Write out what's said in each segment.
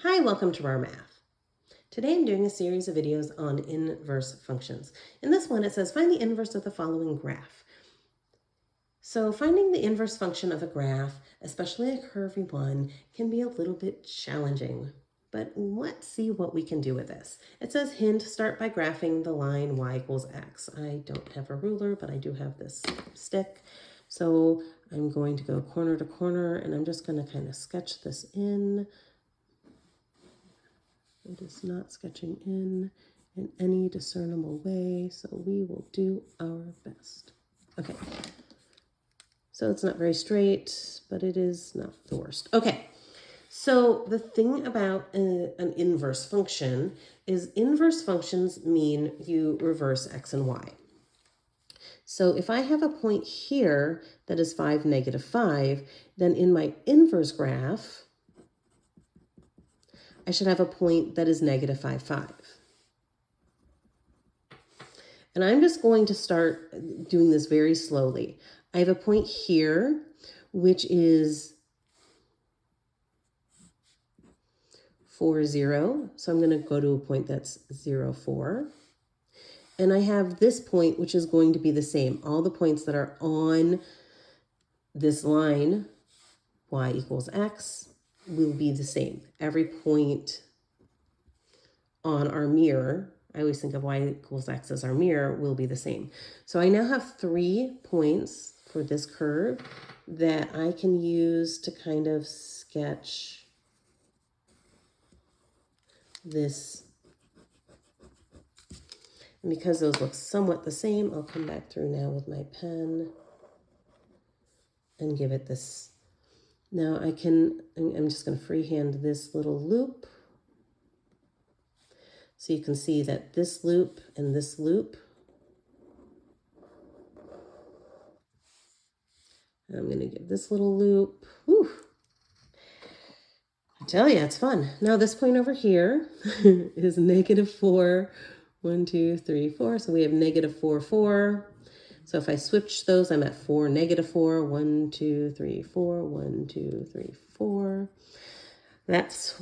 Hi, welcome to RAR Math. Today I'm doing a series of videos on inverse functions. In this one it says find the inverse of the following graph. So finding the inverse function of a graph, especially a curvy one, can be a little bit challenging. But let's see what we can do with this. It says hint, start by graphing the line y equals x. I don't have a ruler, but I do have this stick. So I'm going to go corner to corner and I'm just going to kind of sketch this in. It is not sketching in any discernible way, so we will do our best. Okay, so it's not very straight, but it is not the worst. Okay, so the thing about an inverse function is inverse functions mean you reverse x and y. So if I have a point here that is 5, -5, then in my inverse graph, I should have a point that is -5, 5. And I'm just going to start doing this very slowly. I have a point here, which is 4, 0. So I'm going to go to a point that's 0, 4. And I have this point, which is going to be the same. All the points that are on this line, y equals x, will be the same. Every point on our mirror, I always think of y equals x as our mirror, will be the same. So I now have 3 points for this curve that I can use to kind of sketch this. And because those look somewhat the same, I'll come back through now with my pen and give it this. Now I'm just going to freehand this little loop. So you can see that this loop and this loop, and I'm going to give this little loop. Whew. I tell you, it's fun. Now this point over here is -4, 1, 2, 3, 4. So we have -4, 4. So if I switch those, I'm at 4, -4, 1, 2, 3, 4, 1, 2, 3, 4. That's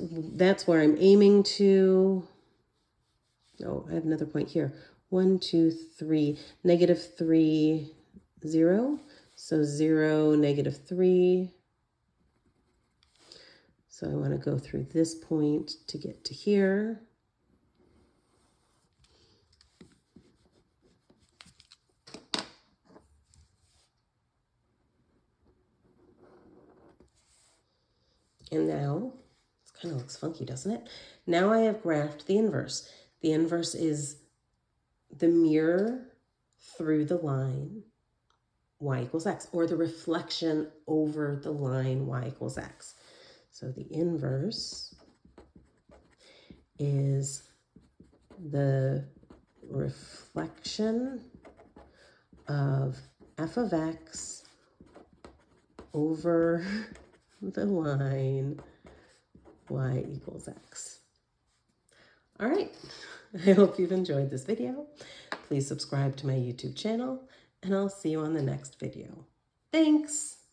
where I'm aiming to. Oh, I have another point here. 1, 2, 3, -3, 0. So 0, -3. So I want to go through this point to get to here. And now, it kind of looks funky, doesn't it? Now I have graphed the inverse. The inverse is the mirror through the line y equals x, or the reflection over the line y equals x. So the inverse is the reflection of f of x over the line y equals x. All right, I hope you've enjoyed this video. Please subscribe to my YouTube channel, and I'll see you on the next video. Thanks.